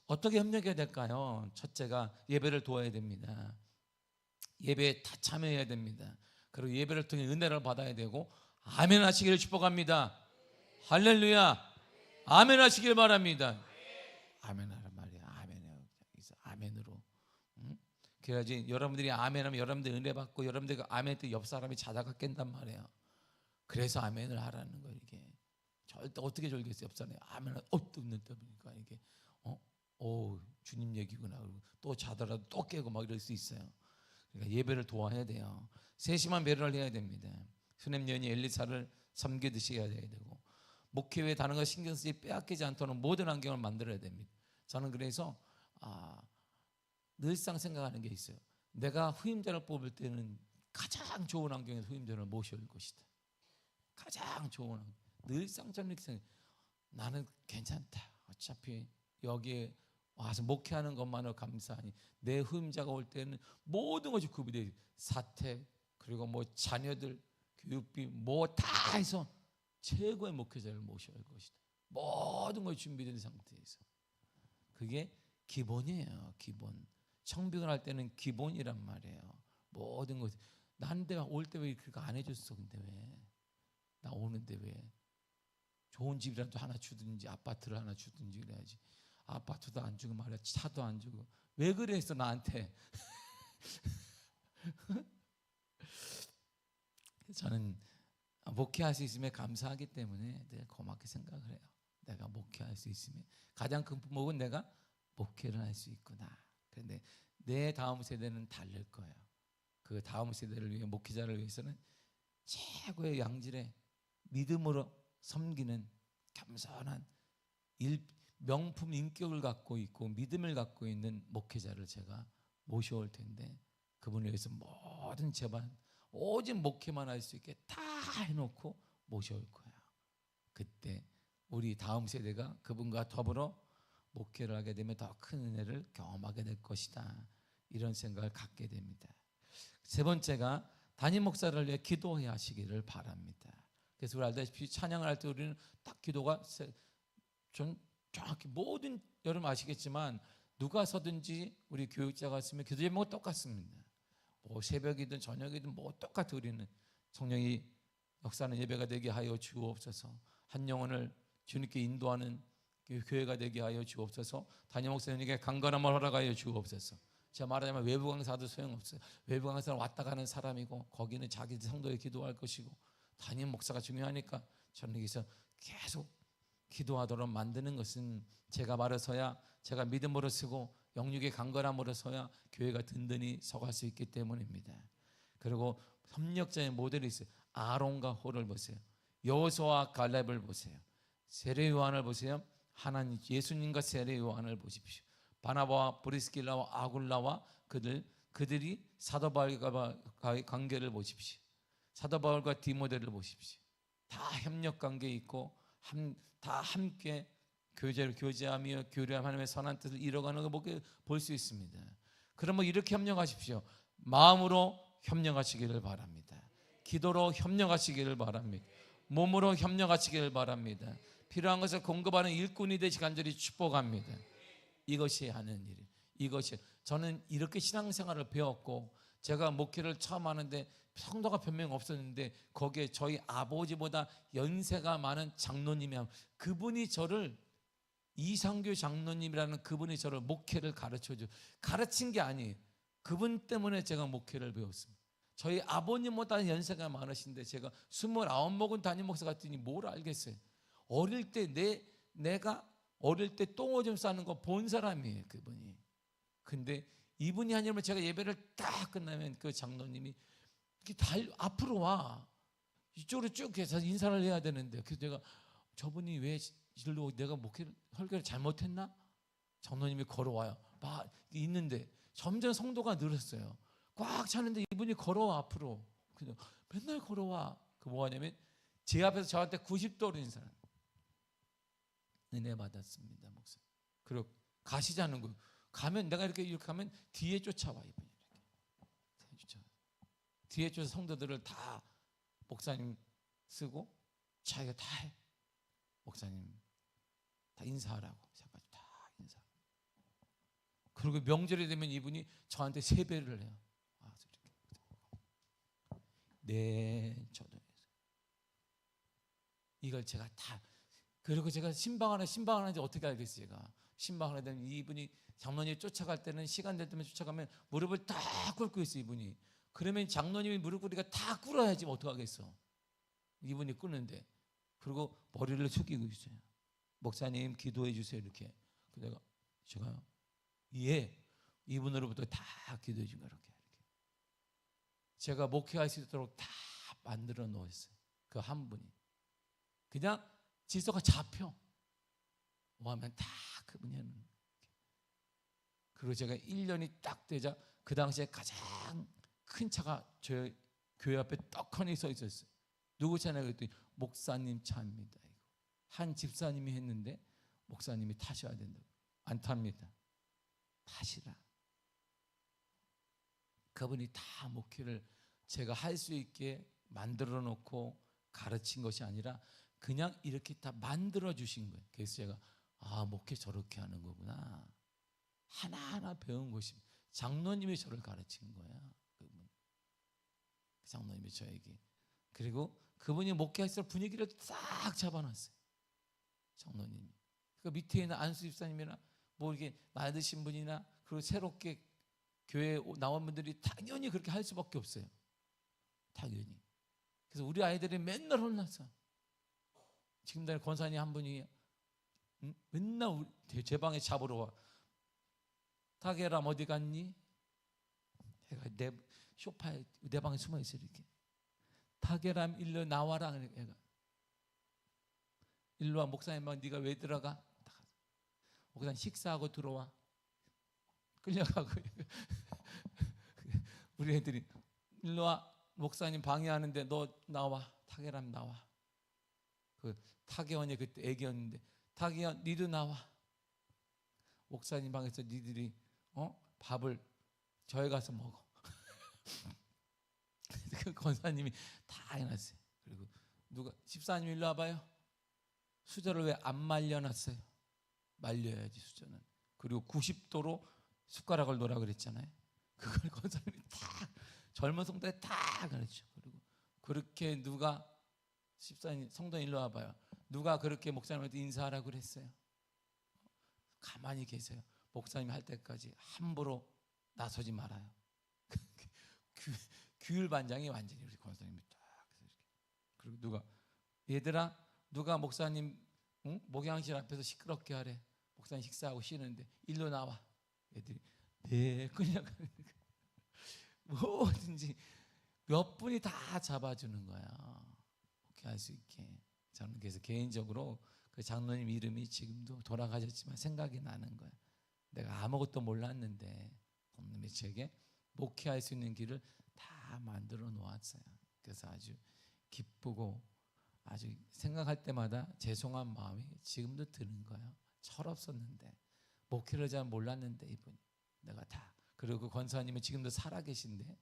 어떻게 협력해야 될까요? 첫째가 예배를 도와야 됩니다. 예배에 다 참여해야 됩니다. 그리고 예배를 통해 은혜를 받아야 되고, 아멘 하시기를 축복합니다. 할렐루야. 아멘 하시길 바랍니다. 아멘 하란 말이야. 아멘으로. 그래야지 여러분들이 아멘하면 여러분들 은혜 받고, 여러분들 아멘 때 옆 사람이 자다가 깬단 말이에요. 그래서 아멘을 하라는 거예요. 이게 절대 어떻게 졸겠어요. 옆 사람이 아멘 눈 떠보니까 이게 주님 얘기구나. 그리고 또 자더라도 또 깨고 막 이럴 수 있어요. 그러니까 예배를 도와야 돼요. 세심한 배려를 해야 됩니다. 수냄 여인이 엘리사를 섬기듯이 해야 되고, 목회에 다른 거 신경 쓰지 빼앗기지 않도록 모든 환경을 만들어야 됩니다. 저는 그래서 늘상 생각하는 게 있어요. 내가 후임자를 뽑을 때는 가장 좋은 환경에서 후임자를 모셔올 것이다. 가장 좋은 늘상 저는 이렇게 생각해요. 나는 괜찮다. 어차피 여기에 와서 목회하는 것만으로 감사하니 내 후임자가 올 때는 모든 것이 구비돼, 사택 그리고 뭐 자녀들 교육비 뭐 다 해서 최고의 목회자를 모셔야 할 것이다. 모든 것이 준비된 상태에서. 그게 기본이에요. 기본. 청빙을 할 때는 기본이란 말이에요. 모든 것. 나한테 올 때 왜 그렇게 안 해줬어? 근데 왜? 나 오는데 왜? 좋은 집이라도 하나 주든지 아파트를 하나 주든지 그래야지. 아파트도 안 주고 말이야, 차도 안 주고. 왜 그랬어 나한테? 저는 목회할 수 있음에 감사하기 때문에 내가 고맙게 생각을 해요. 내가 목회할 수 있으면 가장 큰 복은 내가 목회를 할 수 있구나. 그런데 내 다음 세대는 다를 거예요. 그 다음 세대를 위해, 목회자를 위해서는 최고의 양질의 믿음으로 섬기는 겸손한 명품 인격을 갖고 있고 믿음을 갖고 있는 목회자를 제가 모셔올 텐데, 그분을 위해서 모든 제반 오직 목회만 할 수 있게 다 해놓고 모셔올 거예요. 그때 우리 다음 세대가 그분과 더불어 목회를 하게 되면 더 큰 은혜를 경험하게 될 것이다. 이런 생각을 갖게 됩니다. 세 번째가 담임 목사를 위해 기도해야 하시기를 바랍니다. 그래서 우리 알다시피 찬양을 할 때 우리는 딱 기도가 좀 정확히 모든 여러분 아시겠지만 누가 서든지 우리 교육자가 쓰면 기도 제목은 똑같습니다. 뭐 새벽이든 저녁이든 뭐 똑같이 우리는 성령이 역사하는 예배가 되게 하여 주옵소서, 한 영혼을 주님께 인도하는 교회가 되게 하여 주옵소서, 담임 목사님에게 강건함을 허락하여 주옵소서. 제가 말하자면 외부 강사도 소용없어요. 외부 강사는 왔다 가는 사람이고 거기는 자기 성도에 기도할 것이고, 담임 목사가 중요하니까 저는 여기서 계속 기도하도록 만드는 것은 제가 말해서야, 제가 믿음으로 쓰고 영육의 강건함으로서야 교회가 든든히 서갈 수 있기 때문입니다. 그리고 협력자의 모델이 있어요. 아론과 홀을 보세요. 여호수아와 갈렙을 보세요. 세례 요한을 보세요. 하나님 예수님과 세례 요한을 보십시오. 바나바와 브리스길라와 아굴라와 그들이 사도 바울과의 관계를 보십시오. 사도 바울과 디모데를 보십시오. 다 협력 관계에 있고 다 함께 교제하며 교류하며 하나님의 선한 뜻을 이뤄가는 걸 볼 수 있습니다. 그러면 이렇게 협력하십시오. 마음으로 협력하시기를 바랍니다. 기도로 협력하시기를 바랍니다. 몸으로 협력하시기를 바랍니다. 필요한 것을 공급하는 일꾼이 되시 간절히 축복합니다. 이것이 하는 일. 이것이 저는 이렇게 신앙생활을 배웠고, 제가 목회를 처음 하는데 성도가 몇 명 없었는데 거기에 저희 아버지보다 연세가 많은 장로님이, 그분이 저를, 이상교 장로님이라는 그분이 저를 목회를 가르친 게 아니에요. 그분 때문에 제가 목회를 배웠습니다. 저희 아버님보다 연세가 많으신데 제가 29 먹은 담임 목사 같으니 뭘 알겠어요. 어릴 때 내가 어릴 때 똥오줌 싸는 거 본 사람이에요, 그분이. 근데 이분이 아니면 제가 예배를 딱 끝나면 그 장로님이 앞으로 와, 이쪽으로 쭉 해서 인사를 해야 되는데, 그래서 내가 저분이 왜 일로, 내가 설교를 잘못했나? 장로님이 걸어와요. 막 있는데 점점 성도가 늘었어요. 꽉 차는데 이분이 걸어와 앞으로. 그래서 맨날 걸어와. 그 뭐하냐면 제 앞에서 저한테 90도로 인사를. 은혜 받았습니다, 목사. 그리고 가시자는 거. 가면 내가 이렇게 가면 뒤에 쫓아와, 이분이 이렇게. 뒤에 쫓아 성도들을 다 목사님 쓰고 자기가 다 해. 목사님 다 인사하라고. 다 인사. 그리고 명절이 되면 이분이 저한테 세배를 해요. 네, 저도. 이걸 제가 다. 그리고 제가 신방하는지 어떻게 알겠어요? 제가 신방하는 데는 이분이 장로님이 쫓아갈 때는 시간 될 때면 쫓아가면 무릎을 다 꿇고 있어요, 이분이. 그러면 장로님이 무릎 꿇으니까 다 꿇어야지 뭐 어떡하겠어. 이분이 꿇는데. 그리고 머리를 숙이고 있어요. 목사님 기도해 주세요, 이렇게. 제가 예, 이분으로부터 다 기도해 준 거예요, 이렇게. 제가 목회할 수 있도록 다 만들어 놓았어요. 그 한 분이. 그냥 질서가 잡혀. 뭐 하면 다 그분이 하는. 그리고 제가 1년이 딱 되자 그 당시에 가장 큰 차가 저 교회 앞에 떡하니 서 있었어요. 누구 차냐 그랬더니 목사님 차입니다. 한 집사님이 했는데 목사님이 타셔야 된다고. 안 탑니다. 타시라. 그분이 다 목회를 제가 할 수 있게 만들어 놓고 가르친 것이 아니라 그냥 이렇게 다 만들어 주신 거예요. 그래서 제가 목회 저렇게 하는 거구나. 하나하나 배운 것이 장로님이 저를 가르친 거야. 그분. 장로님이 저에게. 그리고 그분이 목회할수록 분위기를 싹 잡아놨어요. 장로님이. 그 밑에 있는 안수 집사님이나 뭐 이렇게 나이 드신 분이나 그리고 새롭게 교회에 나온 분들이 당연히 그렇게 할 수밖에 없어요. 당연히. 그래서 우리 아이들이 맨날 혼났어. 지금 날 권사님 한 분이 맨날 제 방에 잡으러 와. 타게람 어디 갔니? 애가 내 소파에 내 방에 숨어 있어 이렇게. 타게람 일로 나와라. 애가 일로 와. 목사님 막 네가 왜 들어가? 목사님 식사하고 들어와. 끌려가고. 우리 애들이 일로 와. 목사님 방해하는데 너 나와. 타게람 나와. 그 타게원이 그때 애기였는데 타게원 니도 나와. 목사님 방에서 니들이 밥을 저희 가서 먹어. 그 권사님이 다 해놨어요. 그리고 누가 집사님 일로 와봐요. 수저를 왜 안 말려놨어요? 말려야지 수저는. 그리고 90도로 숟가락을 놓으라 그랬잖아요. 그걸 권사님이 다 젊은 성도에 다 가르쳐. 그리고 그렇게 누가 집사님 성도 일로 와봐요. 누가 그렇게 목사님한테 인사하라고 그랬어요? 가만히 계세요. 목사님이 할 때까지 함부로 나서지 말아요. 규율 반장이 완전히 우리 권사님이 딱 이렇게. 그리고 누가 얘들아 누가 목사님 목양실 앞에서 시끄럽게 하래. 목사님 식사하고 쉬는데 일로 나와. 애들이 네 끌려가는 거야. 뭐든지 몇 분이 다 잡아주는 거야. 그렇게 할 수 있게. 저는 그래서 개인적으로 그 장로님 이름이 지금도 돌아가셨지만 생각이 나는 거야. 내가 아무것도 몰랐는데 하나님이 제게 목회할 수 있는 길을 다 만들어 놓았어요. 그래서 아주 기쁘고 아주 생각할 때마다 죄송한 마음이 지금도 드는 거예요. 철없었는데 목회를 잘 몰랐는데 이분이 내가 다. 그리고 그 권사님은 지금도 살아계신데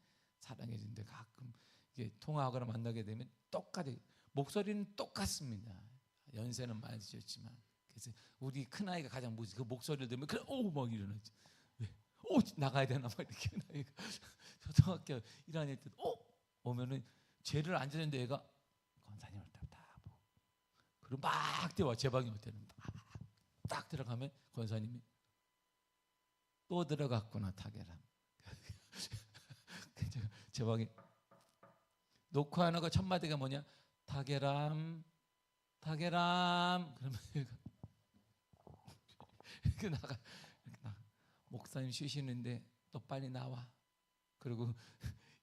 가끔 이게 통화하거나 만나게 되면 똑같이 목소리는 똑같습니다. 연세는 많이 드셨지만. 그래서 우리 큰아이가 가장 그 목소리를 들으면 그래 막 일어나지. 왜? 나가야 되나 막 이렇게 나이가 초등학교 1학년 때 오면은 죄를 안 지는데 애가 권사님을 딱 보고 그리고 막 뛰어와. 제 방에 올 때는 딱 들어가면 권사님이 또 들어갔구나 타게람. 제 방에 녹화하는 거 첫 마디가 뭐냐? 타게람 그러면 이렇게 나가. 목사님 쉬시는데 너 빨리 나와. 그리고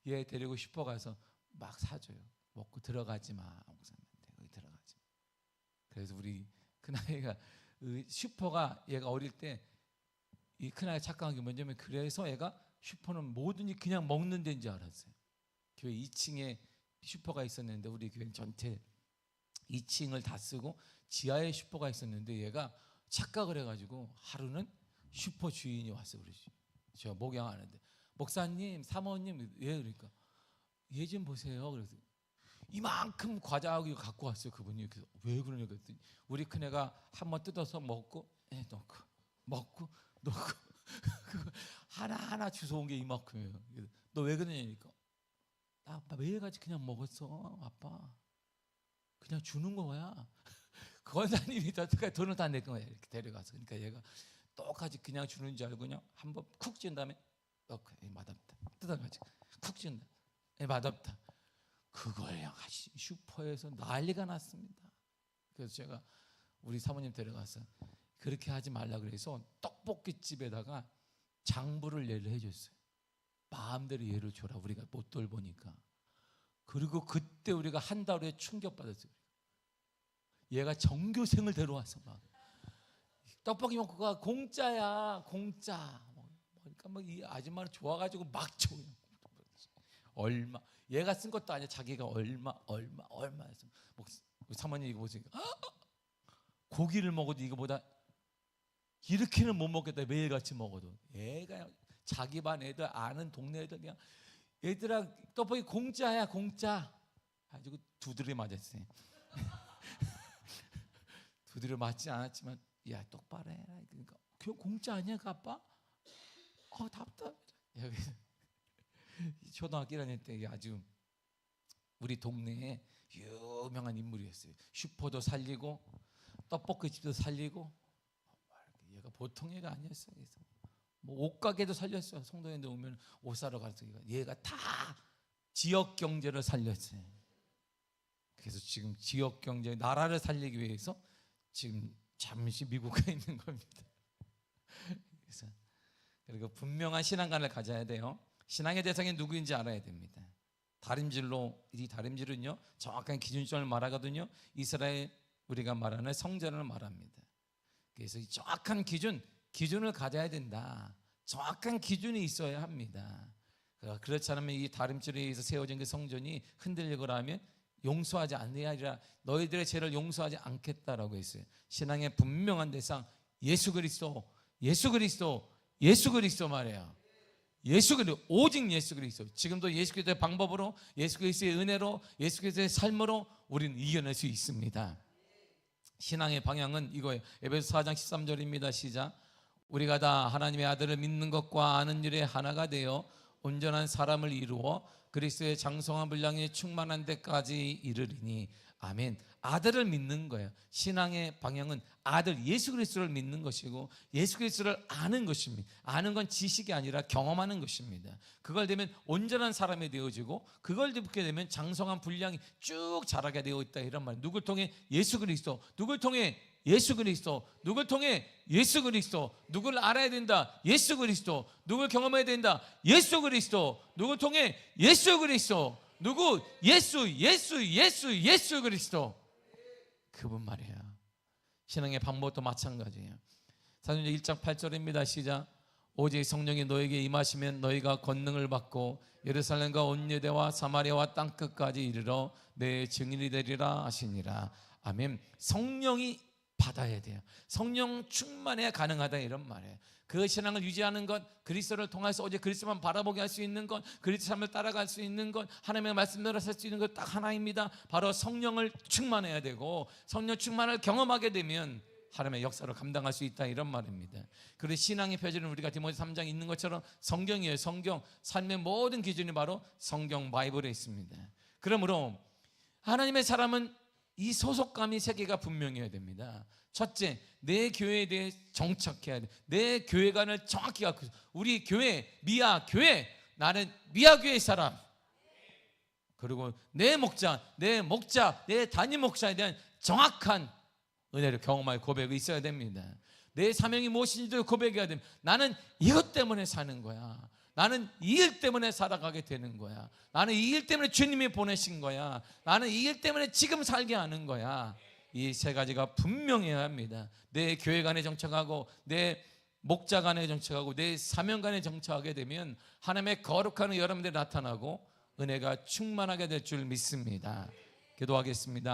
얘 데리고 슈퍼 가서 막 사줘요. 먹고 들어가지 마. 목사님한테 거기 들어가지 마. 그래서 우리 큰아이가 슈퍼가 얘가 어릴 때 이 큰아이가 착각한 게 뭐냐면 그래서 얘가 슈퍼는 뭐든지 그냥 먹는 데인 줄 알았어요. 교회 2층에 슈퍼가 있었는데 우리 교회 전체 2층을 다 쓰고 지하에 슈퍼가 있었는데 얘가 착각을 해가지고 하루는 슈퍼 주인이 와서 그러지. 제가 목양하는데 목사님, 사모님 왜 그러니까 얘 좀 보세요. 그래서 이만큼 과자하고 갖고 왔어요. 그분이. 그래서 왜 그러냐 그랬더니 우리 큰애가 한번 뜯어서 먹고 넣고 그거 하나하나 주워온 게 이만큼이에요. 너 왜 그러냐니까 나 아빠 매일같이 그냥 먹었어. 아빠 그냥 주는 거야. 그 권사님이 돈을 다 낼 거야. 이렇게 데려가서. 그러니까 얘가 똑같이 그냥 주는 줄 알고 그냥 한번 쿡 찌은 다음에 맛없다. 뜯어가지고 쿡 찌은다. 맛없다. 그걸 양아치 슈퍼에서 난리가 났습니다. 그래서 제가 우리 사모님 데려가서 그렇게 하지 말라 그래서 떡볶이집에다가 장부를 얘를 해줬어요. 마음대로 얘를 줘라. 우리가 못 돌보니까. 그리고 그때 우리가 한 달 후에 충격받았어요. 얘가 전교생을 데려와서 막 떡볶이 먹고 가 공짜야 공짜. 그러니까 이 아줌마는 좋아가지고 막 줘. 얼마 얘가 쓴 것도 아니야. 자기가 얼마 해서 사모님 이거 보세요. 고기를 먹어도 이거보다 이렇게는 못 먹겠다. 매일같이 먹어도. 얘가 자기 반 애들 아는 동네 애들 그냥 얘들아 떡볶이 공짜야 공짜. 가지고 두드려 맞았어요. 두드려 맞지 않았지만 야 똑바로 해라. 그러니까 그거 공짜 아니야 그 아빠? 답답해. 여기 초등학교 1학년 때 아주 우리 동네에 유명한 인물이었어요. 슈퍼도 살리고 떡볶이집도 살리고 얘가 보통 애가 아니었어요. 그래서 뭐 옷가게도 살렸어요. 송도에 오면 옷 사러 가서 얘가 다 지역 경제를 살렸어요. 그래서 지금 지역 경제 나라를 살리기 위해서 지금 잠시 미국에 있는 겁니다. 그래서 그리고 분명한 신앙관을 가져야 돼요. 신앙의 대상이 누구인지 알아야 됩니다. 다림질로 이 다림질은요 정확한 기준점을 말하거든요. 이스라엘 우리가 말하는 성전을 말합니다. 그래서 이 정확한 기준을 가져야 된다. 정확한 기준이 있어야 합니다. 그렇지 않으면 이 다림질에 의해서 세워진 그 성전이 흔들리거나 하면 용서하지 않으리라. 너희들의 죄를 용서하지 않겠다라고 했어요. 신앙의 분명한 대상 예수 그리스도 말이에요. 예수 그리스도, 오직 예수 그리스도. 지금도 예수 그리스도의 방법으로, 예수 그리스도의 은혜로, 예수 그리스도의 삶으로 우리는 이겨낼 수 있습니다. 신앙의 방향은 이거예요. 에베소 4장 13절입니다. 시작. 우리가 다 하나님의 아들을 믿는 것과 아는 일에 하나가 되어 온전한 사람을 이루어 그리스도의 장성한 분량에 충만한 데까지 이르리니. 아멘. 아들을 믿는 거예요. 신앙의 방향은 아들 예수 그리스도를 믿는 것이고 예수 그리스도를 아는 것입니다. 아는 건 지식이 아니라 경험하는 것입니다. 그걸 되면 온전한 사람이 되어지고 그걸 듣게 되면 장성한 분량이 쭉 자라게 되어 있다 이런 말. 누굴 통해? 예수 그리스도. 누굴 통해? 예수 그리스도. 누굴 통해? 예수 그리스도. 누굴 알아야 된다? 예수 그리스도. 누굴 경험해야 된다? 예수 그리스도. 누굴 통해? 예수 그리스도. 누구? 예수 그리스도. 그분 말이에요. 신앙의 방법도 마찬가지예요. 사도행전 1장 8절입니다. 시작. 오직 성령이 너에게 임하시면 너희가 권능을 받고 예루살렘과 온 유대와 사마리아와 땅끝까지 이르러 내 증인이 되리라 하시니라. 아멘. 성령이 받아야 돼요. 성령 충만해야 가능하다 이런 말이에요. 그 신앙을 유지하는 것, 그리스도를 통해서 오직 그리스도만 바라보게 할 수 있는 것, 그리스도 삶을 따라갈 수 있는 것, 하나님의 말씀대로 살 수 있는 것 딱 하나입니다. 바로 성령을 충만해야 되고 성령 충만을 경험하게 되면 하나님의 역사를 감당할 수 있다 이런 말입니다. 그리고 신앙의 표지는 우리가 디모데 3장에 있는 것처럼 성경이에요. 성경. 삶의 모든 기준이 바로 성경 바이블에 있습니다. 그러므로 하나님의 사람은 이 소속감이 세 개가 분명해야 됩니다. 첫째, 내 교회에 대해 정착해야 돼. 내 교회관을 정확히 갖고, 우리 교회, 미아 교회, 나는 미아 교회의 사람. 그리고 내 목자, 내 담임 목자에 대한 정확한 은혜를 경험할 고백이 있어야 됩니다. 내 사명이 무엇인지도 고백해야 됩니다. 나는 이것 때문에 사는 거야. 나는 이 일 때문에 살아가게 되는 거야. 나는 이 일 때문에 주님이 보내신 거야. 나는 이 일 때문에 지금 살게 하는 거야. 이 세 가지가 분명해야 합니다. 내 교회관에 정착하고 내 목자관에 정착하고 내 사명관에 정착하게 되면 하나님의 거룩한 은혜 여러분들이 나타나고 은혜가 충만하게 될 줄 믿습니다. 기도하겠습니다.